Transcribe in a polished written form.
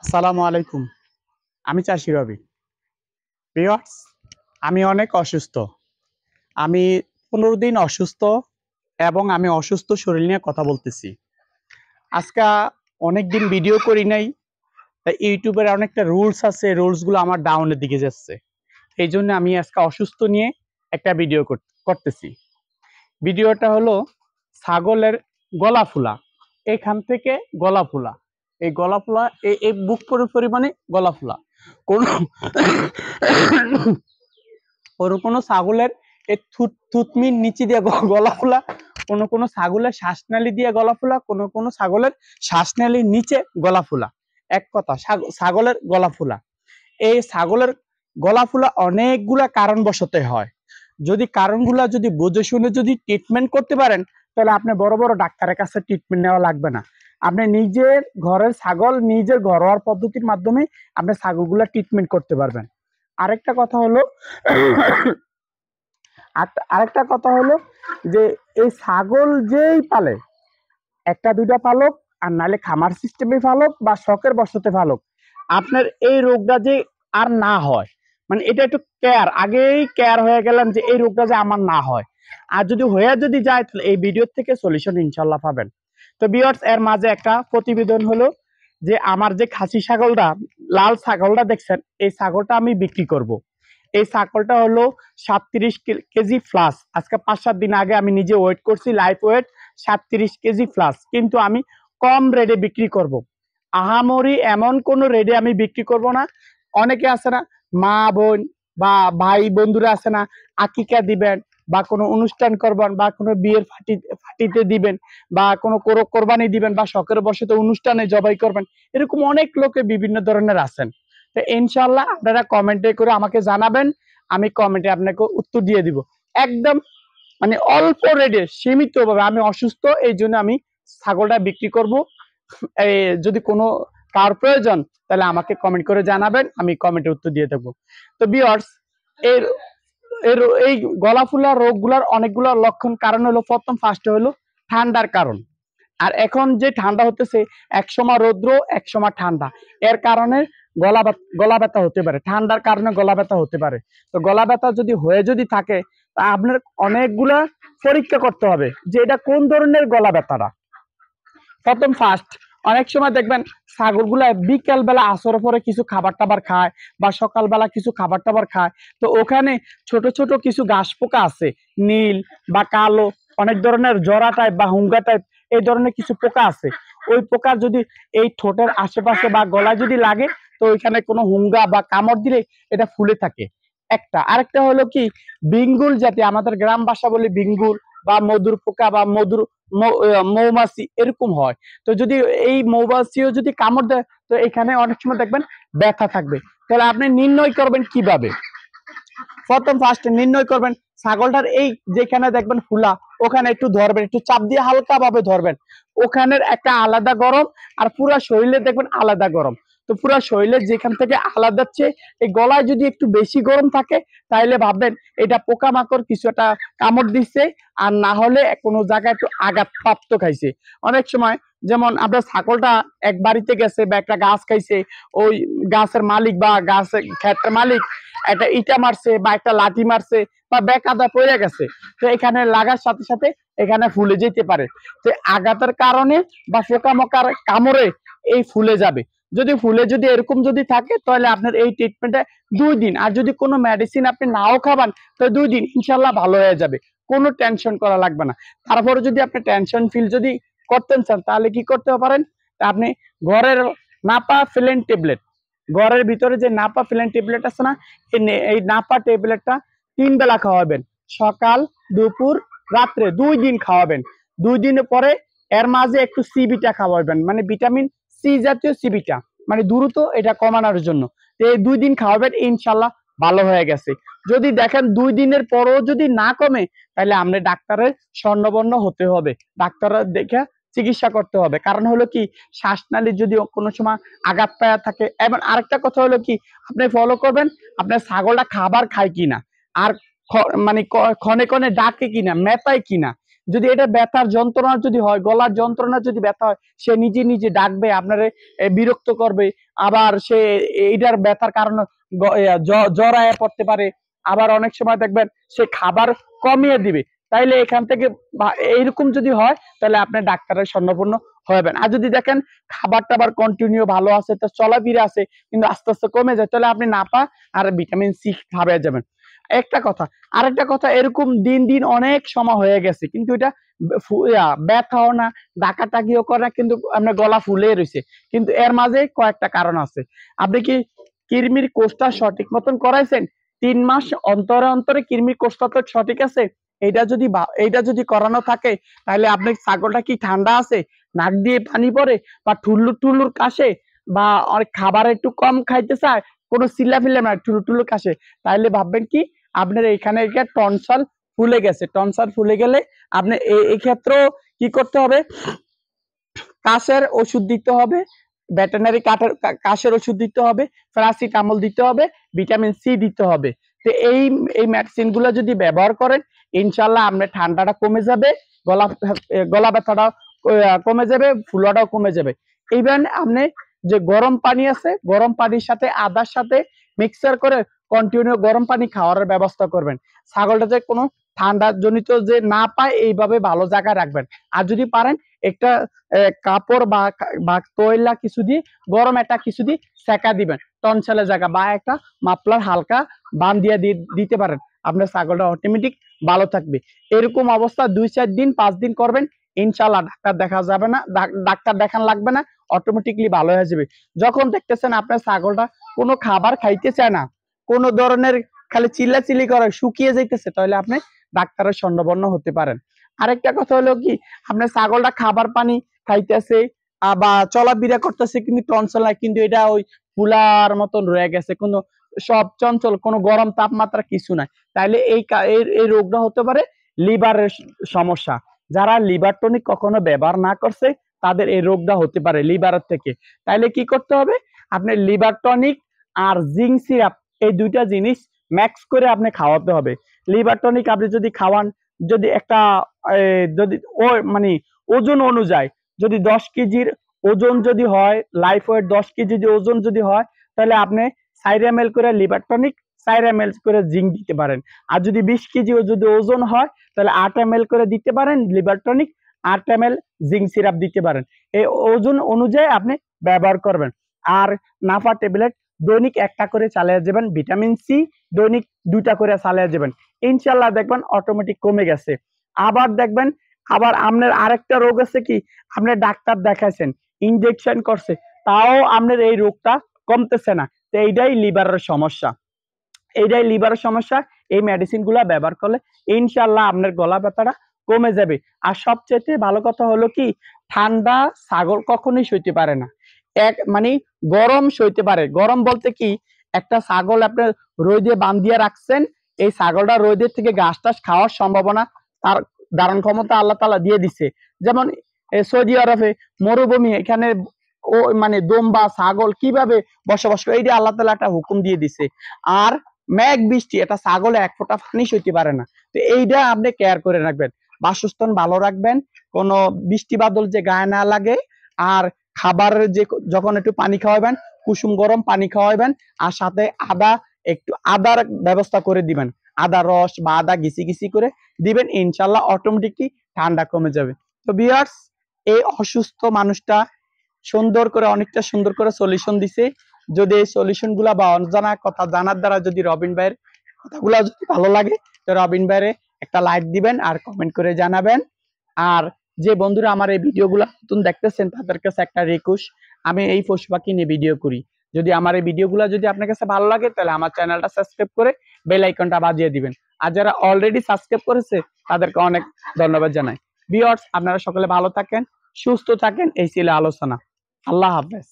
আসসালামু আলাইকুম। আমি চাষি রবি। ভিউয়ার্স, আমি অনেক অসুস্থ। আমি 15 দিন অসুস্থ এবং আমি অসুস্থ শরীর নিয়ে কথা বলতেছি। আজকে অনেক দিন ভিডিও করি নাই, তাই ইউটিউবের অনেকটা রুলস আছে, রুলসগুলো আমার ডাউনের দিকে যাচ্ছে। এই জন্য আমি আজকে অসুস্থ নিয়ে একটা ভিডিও করতেছি। ভিডিওটা হলো ছাগলের গলা ফুলা। এখান থেকে গলা ফুলা, এই গলা ফুলা, এই বুক পরিমাণে গলা ফুলা। কোনো ছাগলের এই থুতমির নিচে দিয়ে গলা ফুলা, কোনো ছাগলের শ্বাসনালী দিয়ে গলা ফুলা, কোনো ছাগলের শ্বাসনালীর নিচে গলা ফুলা। এক কথা, ছাগলের গলা ফুলা। এই ছাগলের গলা ফুলা অনেকগুলা কারণবশত হয়। যদি কারণগুলা যদি বুঝে শুনে যদি ট্রিটমেন্ট করতে পারেন, তাহলে আপনি বড় বড় ডাক্তারের কাছে ট্রিটমেন্ট নেওয়া লাগবে না। আপনি নিজের ঘরের ছাগল, নিজের ঘরোয়া পদ্ধতির মাধ্যমে আপনি ছাগলগুলা ট্রিটমেন্ট করতে পারবেন। আরেকটা কথা হলো যে এই ছাগল যেই পালে, একটা দুইটা পালক আর নাহলে খামার সিস্টেমে পালক বা শখের বশতে পালক, আপনার এই রোগটা যে আর না হয়, মানে এটা একটু আগেই কেয়ার হয়ে গেলাম যে এই রোগটা যে আমার না হয়। আর যদি যায় তাহলে এই ভিডিও থেকে সলিউশন ইনশাল্লাহ পাবেন। তো ভিউয়ার্স, এর মাঝে একটা প্রতিবেদন হলো যে আমার যে খাসি ছাগলটা, লাল ছাগলটা দেখছেন, এই ছাগলটা আমি বিক্রি করব। এই ছাগলটা হলো 37 কেজি প্লাস। আজকে 5-7 দিন আগে আমি নিজে ওয়েট করছি, লাইভ ওয়েট 37 কেজি প্লাস। কিন্তু আমি কম রেটে বিক্রি করব। আহামরি এমন কোন রেটে আমি বিক্রি করব না। অনেকে আছে না, মা বোন বা ভাই বন্ধুরা আছে না, আকিকা দিবেন বা কোনো অনুষ্ঠান করবেন বা কোনো বিয়ের ফাটিতে দিবেন বা কোনো কোরবানি দিবেন বা শখের বশত অনুষ্ঠানে জবাই করবেন, এরকম অনেক লোকে বিভিন্ন ধরনের আছেন। তো ইনশাল্লাহ আপনারা কমেন্টে করে আমাকে জানাবেন, আমি কমেন্টে আপনাকে উত্তর দিয়ে দিব। একদম মানে অল্প রেটে, সীমিত ভাবে। আমি অসুস্থ, এই জন্য আমি ছাগলটা বিক্রি করব। যদি কোনো কার প্রয়োজন, তাহলে আমাকে কমেন্ট করে জানাবেন, আমি কমেন্টে উত্তর দিয়ে দেবো। তো ভিউয়ার্স, এর এর এই গলা ফুলা রোগগুলার অনেকগুলো লক্ষণ কারণ হলো, প্রথম ফার্স্টে হলো ঠান্ডার কারণ। আর এখন যে ঠান্ডা হতেছে, এক সময় রৌদ্র, এক সময় ঠান্ডা, এর কারণে গলা ব্যথা হতে পারে। ঠান্ডার কারণে গলা ব্যথা হতে পারে। তো গলা ব্যথা যদি থাকে, তা আপনার অনেকগুলা পরীক্ষা করতে হবে যে এটা কোন ধরনের গলা ব্যথাটা। প্রথম ফার্স্ট, অনেক সময় দেখবেন ছাগলগুলা বিকেল বেলা আসর পরে কিছু খাবার টাবার খায় বা সকালবেলা কিছু খাবার টাবার খায়। তো ওখানে ছোট ছোট কিছু ঘাস পোকা আছে, নীল বা কালো, অনেক ধরনের জরা টাইপ বা হুঙ্গা টাইপ, এই ধরনের কিছু পোকা আছে। ওই পোকা যদি এই ঠোঁটের আশেপাশে বা গলায় যদি লাগে, তো ওইখানে কোনো হুঙ্গা বা কামড় দিলে এটা ফুলে থাকে একটা। আরেকটা হলো কি, বিঙ্গুল জাতি, আমাদের গ্রাম ভাষা বলি বিঙ্গুল বা মধুর পোকা বা মৌমাছি, এরকম হয়। তো যদি এই মৌমাছিও যদি কামড় দেয়, তো এখানে অনেক সময় দেখবেন ব্যথা থাকবে। তাহলে আপনি নির্ণয় করবেন কিভাবে? প্রথম ফার্স্ট নির্ণয় করবেন ছাগলটার এই যেখানে দেখবেন ফুলা, ওখানে একটু ধরবেন, একটু চাপ দিয়ে হালকা ভাবে ধরবেন। ওখানের একটা আলাদা গরম, আর পুরা শরীরে দেখবেন আলাদা গরম। তো পুরা শরীরে যেখান থেকে আলাদা হচ্ছে, এই গলায় যদি একটু বেশি গরম থাকে, তাহলে ভাববেন এটা পোকামাকড় কিছু একটা কামড় দিচ্ছে, আর না হলে কোনো জায়গায় একটু আঘাত প্রাপ্ত খাইছে। অনেক সময় যেমন আপনার ছাগলটা এক বাড়িতে গেছে বা একটা গাছ খাইছে, ওই গাছের মালিক বা গাছের ক্ষেতের মালিক একটা ইটা মারছে বা একটা লাঠি মারছে বা বেকাদা পড়ে গেছে, তো এখানে লাগার সাথে সাথে এখানে ফুলে যেতে পারে। তো আঘাতের কারণে বা পোকামাকড় কামড়ে এই ফুলে যাবে। যদি এরকম যদি থাকে, তাহলে আপনার এই ট্রিটমেন্টে 2 দিন, আর যদি কোনো মেডিসিন আপনি নাও খাবেন, তো 2 দিন ইনশাল্লাহ ভালো হয়ে যাবে, কোনো টেনশন করা লাগবে না। তারপরে যদি আপনি টেনশন ফিল যদি করতেন চান, তাহলে কি করতে পারেন, আপনি ঘরের নাপা ফিলেন ট্যাবলেট, ঘরের ভিতরে যে নাপা ফিলেন ট্যাবলেট আছে না, এই নাপা ট্যাবলেটটা 3 বেলা খাওয়াবেন, সকাল, দুপুর, রাত্রে 2 দিন খাওয়াবেন। 2 দিনের পরে এর মাঝে একটু সিবিটা খাওয়াবেন, মানে ভিটামিন সি জাতীয় সিবিটা, মানে দ্রুত এটা কমানোর জন্য। তো এই 2 দিন খাওয়াবেন, ইনশাল্লাহ ভালো হয়ে গেছে। যদি দেখেন 2 দিনের পরও যদি না কমে, তাহলে আপনি ডাক্তারের স্বর্ণবর্ণ হতে হবে, ডাক্তার দেখে চিকিৎসা করতে হবে। কারণ হলো কি, শ্বাসনালী যদি কোনো সময় আঘাত পায়া থাকে। এবং আরেকটা কথা হলো কি, আপনি ফলো করবেন আপনার ছাগলটা খাবার খায় কিনা, আর মানে ক্ষণে ক্ষণে ডাকে কিনা, মেতায় কিনা। যদি এটা ব্যথার যন্ত্রণা যদি হয়, গলার যন্ত্রণা যদি ব্যথা হয়, সে নিজে নিজে ডাকবে, আপনারে বিরক্ত করবে। আবার সে এইটার ব্যথার কারণে জ্বর আয়া পড়তে পারে। আবার অনেক সময় দেখবেন সে খাবার কমিয়ে দিবে। তাইলে এখান থেকে এইরকম যদি হয়, তাহলে আপনি ডাক্তারের শরণাপন্ন হবেন। আর যদি দেখেন খাবার টাবার কন্টিনিউ ভালো আছে, তো চলাফেরা আছে, কিন্তু আস্তে আস্তে কমে যায়, তাহলে আপনি নাপা আর ভিটামিন সি খাবে যাবেন। একটা কথা। আরেকটা কথা, এরকম দিন দিন অনেক সময় হয়ে গেছে, কিন্তু এটা ব্যথাও না, ডাকাটাকিও করে না, কিন্তু আপনার গলা ফুলে রয়েছে। কিন্তু এর মাঝে কয়েকটা কারণ আছে। আপনি কি কৃমির কোষটা সঠিক মতন করাইছেন? 3 মাস অন্তরে অন্তরে কৃমির কোষটা তো সঠিক আছে। এইটা যদি করানো থাকে, তাহলে আপনার ছাগলটা কি ঠান্ডা আছে, নাক দিয়ে পানি পড়ে, বা ঠুল্লুর টুল্লুর কাশে, বা অনেক খাবার একটু কম খাইতে চায়, কোনো চিল্লাফিল্লা না, ঠুল্লুর টুল্লুর কাশে, তাহলে ভাববেন কি আপনার এখানে টনসাল ফুলে গেছে। টনসাল ফুলে গেলে আপনি এই ক্ষেত্রেও কি করতে হবে, কাশের ওষুধ দিতে হবে, ভেটেরিনারি কাশের ওষুধ দিতে হবে, প্যারাসিটামল দিতে হবে, ভিটামিন সি দিতে হবে। তো এই মেডিসিন গুলো যদি ব্যবহার করেন, ইনশাল্লাহ আপনার ঠান্ডাটা কমে যাবে, গলা ব্যথাটা কমে যাবে, ফুলাটাও কমে যাবে। ইভেন আপনি যে গরম পানি আছে, গরম পানির সাথে আদার সাথে মিক্সার করে কন্টিনিউ গরম পানি খাওয়ার ব্যবস্থা করবেন। ছাগলটা যে কোনো ঠান্ডা জনিত যে না পায়, এইভাবে ভালো জায়গায় রাখবেন। আর যদি পারেন একটা কাপড় বা তৈলা কিছু দিয়ে, গরম একটা কিছু দিয়ে সেকা দিবেন টনসেলের জায়গা, বা একটা মাফলার হালকা বান দিয়ে দিতে পারেন। আপনার ছাগলটা অটোমেটিক ভালো থাকবে। এরকম অবস্থা 2-4 দিন 5 দিন করবেন, ইনশাল্লাহ ডাক্তার দেখা যাবে না, ডাক্তার দেখান লাগবে না, অটোমেটিকলি ভালো হয়ে যাবে। যখন দেখতেছেন আপনার ছাগলটা কোনো খাবার খাইতে চায় না, কোনো ধরনের খালি চিল্লাচিল্লি করে, শুকিয়ে যাইতেছে, তাহলে আপনি ডাক্তারের শরণাপন্ন হতে পারেন। আরেকটা কথা হলো কি, আপনার ছাগলটা খাবার পানি খাইতেছে বা চলাফেরা করতেছে, কিন্তু টনসিল নাই, কিন্তু এটা ওই ফুলার মতন রয়ে গেছে, কোনো সব চঞ্চল, কোনো গরম তাপমাত্রা কিছু নাই, তাইলে এই রোগটা হতে পারে লিভারের সমস্যা। যারা লিভার টনিক কখনো ব্যবহার না করছে, তাদের এই রোগটা হতে পারে লিভারের থেকে। তাইলে কি করতে হবে, আপনি লিভার টনিক আর জিঙ্ক সিরাপ, এই দুইটা জিনিস ম্যাক্স করে আপনি খাওয়াতে হবে। লিভার টনিক আপনি যদি খাওয়ান, যদি একটা যদি মানে ওজন অনুযায়ী, যদি 10 কেজির ওজন যদি হয়, লাইফ ওয়েট 10 কেজি ওজন যদি হয়, তাহলে আপনি 4 ml করে লিভার টনিক, 4 ml করে জিঙ্ক দিতে পারেন। আর যদি 20 কেজি যদি ওজন হয়, তাহলে 8 ml করে দিতে পারেন liver tonic, 8 ml zinc syrup দিতে পারেন। এই ওজন অনুযায়ী আপনি ব্যবহার করবেন। আর নাফা ট্যাবলেট দৈনিক একটা করে চালিয়ে যাবেন, ভিটামিন সি দৈনিক 2টা করে চালিয়ে যাবেন, ইনশাল্লাহ দেখবেন অটোমেটিক কমে গেছে। আবার দেখবেন, আবার আপনার আরেকটা রোগ আছে কি, আপনি ডাক্তার দেখাইছেন, ইনজেকশন করছে, তাও আপনার এই রোগটা কমতেছে না, তো এইটাই লিভারের সমস্যা। এইটাই লিভারের সমস্যা। এই মেডিসিন গুলা ব্যবহার করলে ইনশাল্লাহ আপনার গলা ব্যথাটা কমে যাবে। আর সবচেয়ে ভালো কথা হলো কি, ঠান্ডা ছাগল কখনোই সইতে পারে না। মানে গরম সইতে পারে। গরম বলতে কি, একটা ছাগল আপনার রোদে বান্ধিয়ে রাখছেন, এই ছাগলটা রোদের থেকে ঘাস টাস খাওয়ার সম্ভাবনা, তার ধারণ ক্ষমতা আল্লাহ তাআলা দিয়ে দিচ্ছে। যেমন সৌদি আরবে মরুভূমি, এখানে ও মানে দোম্বা ছাগল কিভাবে বসবাস করে, এই যে আল্লাহ তাআলা একটা হুকুম দিয়ে দিছে। আর মেঘ বৃষ্টি, এটা ছাগলে এক ফোঁটা পানি সইতে পারে না। তো এইটা আপনি কেয়ার করে রাখবেন, বাসস্থান ভালো রাখবেন, কোনো বৃষ্টি বাদল যে গায়ে না লাগে। আর খাবারের যে যখন একটু পানি খাওয়াবেন, কুসুম গরম পানি খাওয়াবেন, আর সাথে একটু আদার ব্যবস্থা করে দিবেন, আদা রস বা আদা ঘিসি ঘিসি করে দিবেন, ইনশাল্লাহ অটোমেটিকলি ঠান্ডা কমে যাবে। তো ভিউয়ার্স, এই অসুস্থ মানুষটা অনেকটা সুন্দর করে সলিউশন দিছে। যদি এই সলিউশন গুলা বা অজানা কথা জানার দ্বারা যদি রবিন ভাইয়ের কথাগুলো যদি ভালো লাগে, তো রবিন ভাইয়ের একটা লাইক দিবেন আর কমেন্ট করে জানাবেন। আর যে বন্ধুরা আমার এই ভিডিওগুলো নতুন দেখতেছেন, তাদের কাছে একটা রিকোয়েস্ট, আমি এই পশু পাখি নিয়ে ভিডিও করি, যদি আমার এই ভিডিওগুলো যদি আপনার কাছে ভালো লাগে, তাহলে আমার চ্যানেলটা সাবস্ক্রাইব করে বেল আইকনটা বাজিয়ে দিবেন। আর যারা অলরেডি সাবস্ক্রাইব করেছে, তাদেরকে অনেক ধন্যবাদ জানাই। ভিউয়ার্স, আপনারা সকলে ভালো থাকেন, সুস্থ থাকেন, এই ছিল আলোচনা। আল্লাহ হাফেজ।